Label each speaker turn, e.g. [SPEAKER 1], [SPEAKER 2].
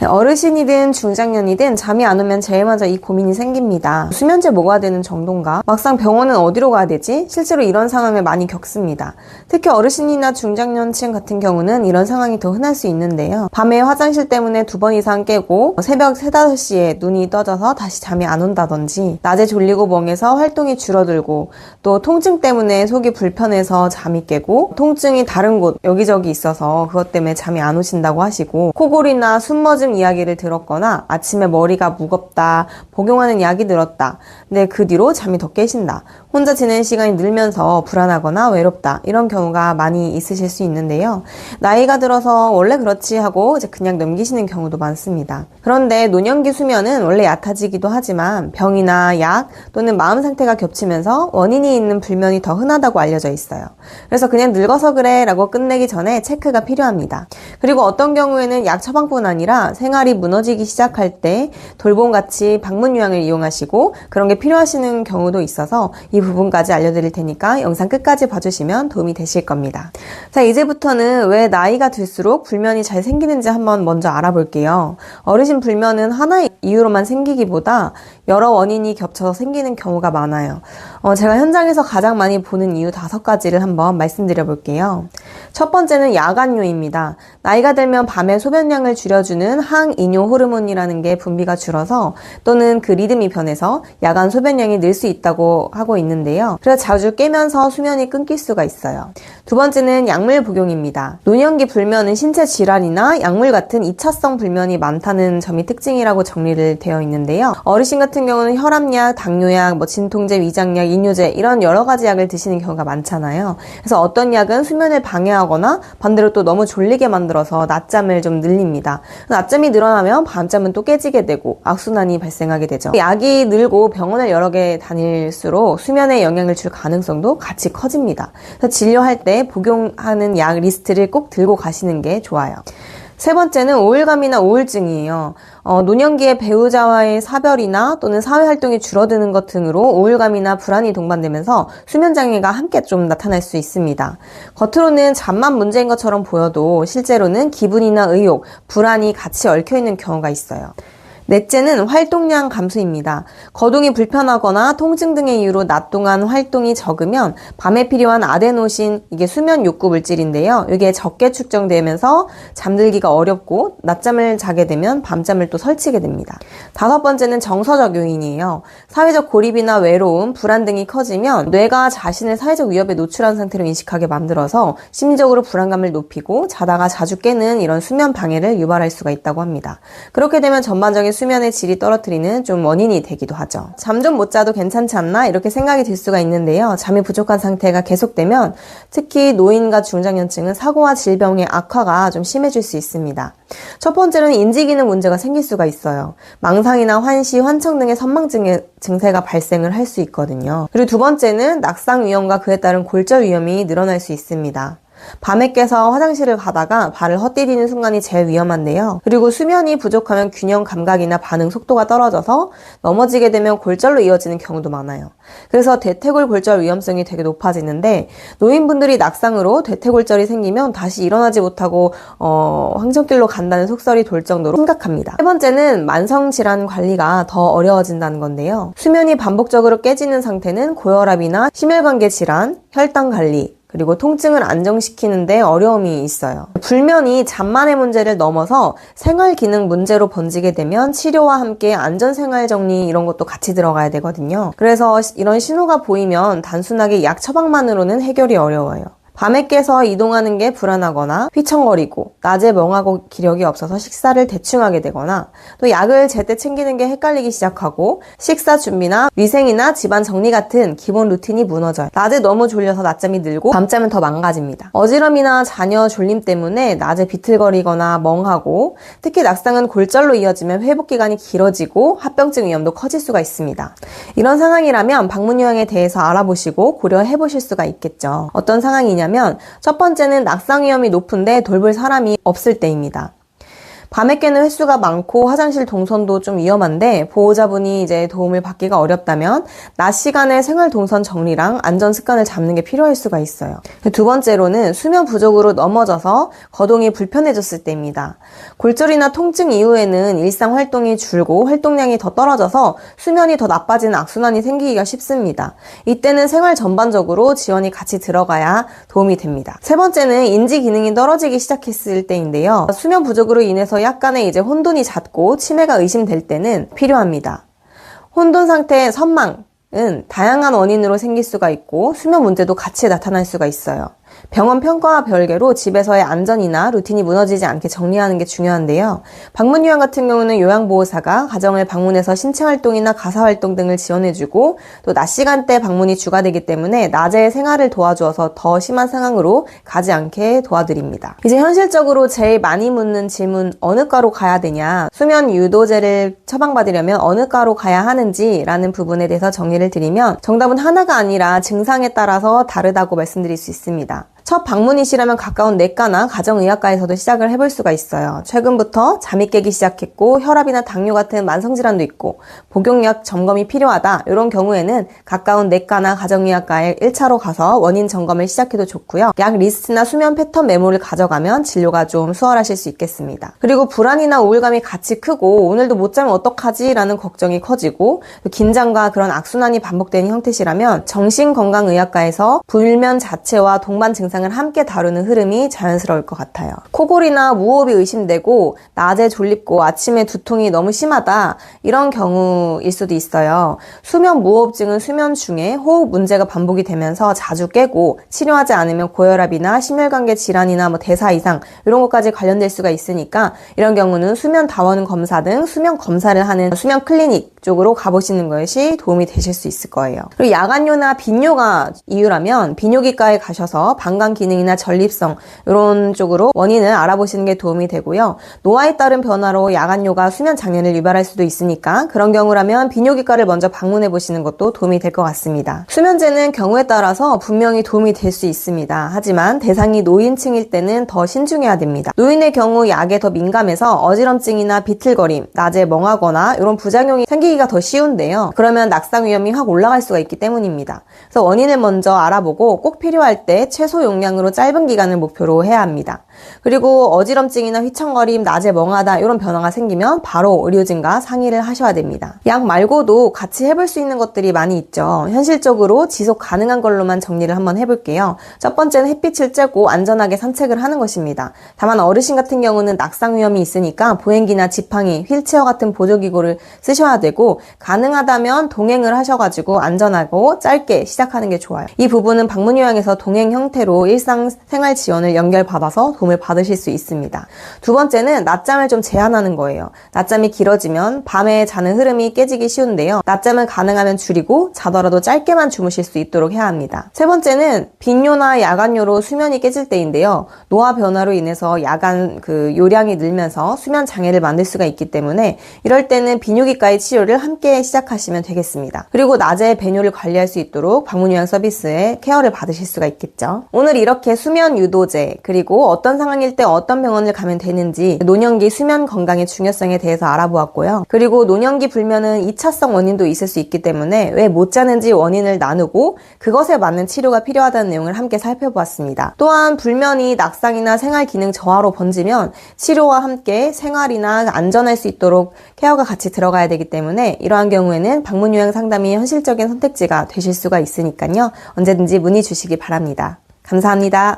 [SPEAKER 1] 어르신이든 중장년이든 잠이 안 오면 제일 먼저 이 고민이 생깁니다. 수면제 먹어야 되는 정도인가? 막상 병원은 어디로 가야 되지? 실제로 이런 상황을 많이 겪습니다. 특히 어르신이나 중장년층 같은 경우는 이런 상황이 더 흔할 수 있는데요. 밤에 화장실 때문에 2번 이상 깨고 새벽 3, 5시에 눈이 떠져서 다시 잠이 안 온다든지, 낮에 졸리고 멍해서 활동이 줄어들고, 또 통증 때문에 속이 불편해서 잠이 깨고, 통증이 다른 곳 여기저기 있어서 그것 때문에 잠이 안 오신다고 하시고, 코골이나 숨머짐 이야기를 들었거나 아침에 머리가 무겁다, 복용하는 약이 늘었다, 근데 그 뒤로 잠이 더 깨신다, 혼자 지내는 시간이 늘면서 불안하거나 외롭다, 이런 경우가 많이 있으실 수 있는데요. 나이가 들어서 원래 그렇지 하고 이제 그냥 넘기시는 경우도 많습니다. 그런데 노년기 수면은 원래 얕아지기도 하지만 병이나 약 또는 마음 상태가 겹치면서 원인이 있는 불면이 더 흔하다고 알려져 있어요. 그래서 그냥 늙어서 그래 라고 끝내기 전에 체크가 필요합니다. 그리고 어떤 경우에는 약 처방뿐 아니라 생활이 무너지기 시작할 때 돌봄같이 방문 요양을 이용하시고 그런 게 필요하시는 경우도 있어서 이 부분까지 알려드릴 테니까 영상 끝까지 봐주시면 도움이 되실 겁니다. 자, 이제부터는 왜 나이가 들수록 불면이 잘 생기는지 한번 먼저 알아볼게요. 어르신 불면은 하나의 이유로만 생기기보다 여러 원인이 겹쳐서 생기는 경우가 많아요. 제가 현장에서 가장 많이 보는 이유 5가지를 한번 말씀드려 볼게요. 첫 번째는 야간요입니다. 나이가 들면 밤에 소변량을 줄여주는 항이뇨 호르몬이라는 게 분비가 줄어서 또는 그 리듬이 변해서 야간 소변량이 늘 수 있다고 하고 있는데요. 그래서 자주 깨면서 수면이 끊길 수가 있어요. 두 번째는 약물 복용입니다. 노년기 불면은 신체 질환이나 약물 같은 2차성 불면이 많다는 점이 특징이라고 정리를 되어 있는데요. 어르신 같은 경우는 혈압약, 당뇨약, 진통제, 위장약, 이뇨제 이런 여러 가지 약을 드시는 경우가 많잖아요. 그래서 어떤 약은 수면을 방해하거나 반대로 또 너무 졸리게 만들어서 낮잠을 좀 늘립니다. 낮잠이 늘어나면 밤잠은 또 깨지게 되고 악순환이 발생하게 되죠. 약이 늘고 병원을 여러 개 다닐수록 수면에 영향을 줄 가능성도 같이 커집니다. 그래서 진료할 때 복용하는 약 리스트를 꼭 들고 가시는 게 좋아요. 세 번째는 우울감이나 우울증이에요. 노년기에 배우자와의 사별이나 또는 사회활동이 줄어드는 것 등으로 우울감이나 불안이 동반되면서 수면장애가 함께 좀 나타날 수 있습니다. 겉으로는 잠만 문제인 것처럼 보여도 실제로는 기분이나 의욕, 불안이 같이 얽혀있는 경우가 있어요. 넷째는 활동량 감소입니다. 거동이 불편하거나 통증 등의 이유로 낮 동안 활동이 적으면 밤에 필요한 아데노신, 이게 수면 욕구 물질인데요. 이게 적게 축적되면서 잠들기가 어렵고 낮잠을 자게 되면 밤잠을 또 설치게 됩니다. 5번째는 정서적 요인이에요. 사회적 고립이나 외로움, 불안 등이 커지면 뇌가 자신을 사회적 위협에 노출한 상태로 인식하게 만들어서 심리적으로 불안감을 높이고 자다가 자주 깨는 이런 수면 방해를 유발할 수가 있다고 합니다. 그렇게 되면 전반적인 수면의 질이 떨어뜨리는 좀 원인이 되기도 하죠. 잠 좀 못 자도 괜찮지 않나? 이렇게 생각이 들 수가 있는데요. 잠이 부족한 상태가 계속되면 특히 노인과 중장년층은 사고와 질병의 악화가 좀 심해질 수 있습니다. 첫 번째로는 인지기능 문제가 생길 수가 있어요. 망상이나 환시, 환청 등의 선망증의 증세가 발생을 할 수 있거든요. 그리고 두 번째는 낙상 위험과 그에 따른 골절 위험이 늘어날 수 있습니다. 밤에 깨서 화장실을 가다가 발을 헛디디는 순간이 제일 위험한데요. 그리고 수면이 부족하면 균형 감각이나 반응 속도가 떨어져서 넘어지게 되면 골절로 이어지는 경우도 많아요. 그래서 대퇴골 골절 위험성이 되게 높아지는데 노인분들이 낙상으로 대퇴골절이 생기면 다시 일어나지 못하고 황천길로 간다는 속설이 돌 정도로 심각합니다. 세 번째는 만성질환 관리가 더 어려워진다는 건데요. 수면이 반복적으로 깨지는 상태는 고혈압이나 심혈관계 질환, 혈당 관리, 그리고 통증을 안정시키는데 어려움이 있어요. 불면이 잠만의 문제를 넘어서 생활기능 문제로 번지게 되면 치료와 함께 안전생활정리 이런 것도 같이 들어가야 되거든요. 그래서 이런 신호가 보이면 단순하게 약 처방만으로는 해결이 어려워요. 밤에 깨서 이동하는 게 불안하거나 휘청거리고 낮에 멍하고 기력이 없어서 식사를 대충 하게 되거나 또 약을 제때 챙기는 게 헷갈리기 시작하고 식사 준비나 위생이나 집안 정리 같은 기본 루틴이 무너져요. 낮에 너무 졸려서 낮잠이 들고 밤잠은 더 망가집니다. 어지럼이나 자녀 졸림 때문에 낮에 비틀거리거나 멍하고 특히 낙상은 골절로 이어지면 회복기간이 길어지고 합병증 위험도 커질 수가 있습니다. 이런 상황이라면 방문 요양에 대해서 알아보시고 고려해 보실 수가 있겠죠. 어떤 상황이냐면 첫 번째는 낙상 위험이 높은데 돌볼 사람이 없을 때입니다. 밤에 깨는 횟수가 많고 화장실 동선도 좀 위험한데 보호자분이 이제 도움을 받기가 어렵다면 낮 시간에 생활 동선 정리랑 안전 습관을 잡는 게 필요할 수가 있어요. 두 번째로는 수면 부족으로 넘어져서 거동이 불편해졌을 때입니다. 골절이나 통증 이후에는 일상 활동이 줄고 활동량이 더 떨어져서 수면이 더 나빠지는 악순환이 생기기가 쉽습니다. 이때는 생활 전반적으로 지원이 같이 들어가야 도움이 됩니다. 세 번째는 인지 기능이 떨어지기 시작했을 때인데요. 수면 부족으로 인해서 약간의 이제 혼돈이 잦고 치매가 의심될 때는 필요합니다. 혼돈 상태의 선망은 다양한 원인으로 생길 수가 있고 수면 문제도 같이 나타날 수가 있어요. 병원 평가와 별개로 집에서의 안전이나 루틴이 무너지지 않게 정리하는 게 중요한데요. 방문 요양 같은 경우는 요양보호사가 가정을 방문해서 신체활동이나 가사활동 등을 지원해주고 또 낮 시간대 방문이 주가되기 때문에 낮에 생활을 도와주어서 더 심한 상황으로 가지 않게 도와드립니다. 이제 현실적으로 제일 많이 묻는 질문, 어느 과로 가야 되냐, 수면 유도제를 처방받으려면 어느 과로 가야 하는지라는 부분에 대해서 정리를 드리면 정답은 하나가 아니라 증상에 따라서 다르다고 말씀드릴 수 있습니다. 첫 방문이시라면 가까운 내과나 가정의학과에서도 시작을 해볼 수가 있어요. 최근부터 잠이 깨기 시작했고 혈압이나 당뇨 같은 만성질환도 있고 복용약 점검이 필요하다. 이런 경우에는 가까운 내과나 가정의학과에 1차로 가서 원인 점검을 시작해도 좋고요. 약 리스트나 수면 패턴 메모를 가져가면 진료가 좀 수월하실 수 있겠습니다. 그리고 불안이나 우울감이 같이 크고 오늘도 못 자면 어떡하지? 라는 걱정이 커지고 긴장과 그런 악순환이 반복되는 형태시라면 정신건강의학과에서 불면 자체와 동반 증상을 함께 다루는 흐름이 자연스러울 것 같아요. 코골이나 무호흡이 의심되고 낮에 졸립고 아침에 두통이 너무 심하다 이런 경우일 수도 있어요. 수면 무호흡증은 수면 중에 호흡 문제가 반복이 되면서 자주 깨고 치료하지 않으면 고혈압이나 심혈관계 질환이나 대사 이상 이런 것까지 관련될 수가 있으니까 이런 경우는 수면 다원 검사 등 수면 검사를 하는 수면 클리닉 쪽으로 가보시는 것이 도움이 되실 수 있을 거예요. 그리고 야간요나 빈뇨가 이유라면 비뇨기과에 가셔서 방광 기능이나 전립성 이런 쪽으로 원인을 알아보시는 게 도움이 되고요. 노화에 따른 변화로 야간요가 수면 장애를 유발할 수도 있으니까 그런 경우라면 비뇨기과를 먼저 방문해 보시는 것도 도움이 될 것 같습니다. 수면제는 경우에 따라서 분명히 도움이 될 수 있습니다. 하지만 대상이 노인층일 때는 더 신중해야 됩니다. 노인의 경우 약에 더 민감해서 어지럼증이나 비틀거림, 낮에 멍하거나 이런 부작용이 생기기가 더 쉬운데요. 그러면 낙상 위험이 확 올라갈 수가 있기 때문입니다. 그래서 원인을 먼저 알아보고 꼭 필요할 때 최소 용량으로 짧은 기간을 목표로 해야 합니다. 그리고 어지럼증이나 휘청거림, 낮에 멍하다 이런 변화가 생기면 바로 의료진과 상의를 하셔야 됩니다. 약 말고도 같이 해볼 수 있는 것들이 많이 있죠. 현실적으로 지속 가능한 걸로만 정리를 한번 해볼게요. 첫 번째는 햇빛을 쬐고 안전하게 산책을 하는 것입니다. 다만 어르신 같은 경우는 낙상 위험이 있으니까 보행기나 지팡이, 휠체어 같은 보조기구를 쓰셔야 되고 가능하다면 동행을 하셔가지고 안전하고 짧게 시작하는 게 좋아요. 이 부분은 방문요양에서 동행 형태로 일상생활 지원을 연결받아서 도움을 받으실 수 있습니다. 두 번째는 낮잠을 좀 제한하는 거예요. 낮잠이 길어지면 밤에 자는 흐름이 깨지기 쉬운데요. 낮잠은 가능하면 줄이고 자더라도 짧게만 주무실 수 있도록 해야 합니다. 세 번째는 빈뇨나 야간요로 수면이 깨질 때인데요. 노화 변화로 인해서 야간 요량이 늘면서 수면 장애를 만들 수가 있기 때문에 이럴 때는 비뇨기과의 치료를 함께 시작하시면 되겠습니다. 그리고 낮에 배뇨를 관리할 수 있도록 방문요양 서비스에 케어를 받으실 수가 있겠죠. 오늘 이렇게 수면 유도제 그리고 어떤 상황일 때 어떤 병원을 가면 되는지 노년기 수면 건강의 중요성에 대해서 알아보았고요. 그리고 노년기 불면은 2차성 원인도 있을 수 있기 때문에 왜 못 자는지 원인을 나누고 그것에 맞는 치료가 필요하다는 내용을 함께 살펴보았습니다. 또한 불면이 낙상이나 생활 기능 저하로 번지면 치료와 함께 생활이나 안전할 수 있도록 케어가 같이 들어가야 되기 때문에 이러한 경우에는 방문요양 상담이 현실적인 선택지가 되실 수가 있으니까요. 언제든지 문의 주시기 바랍니다. 감사합니다.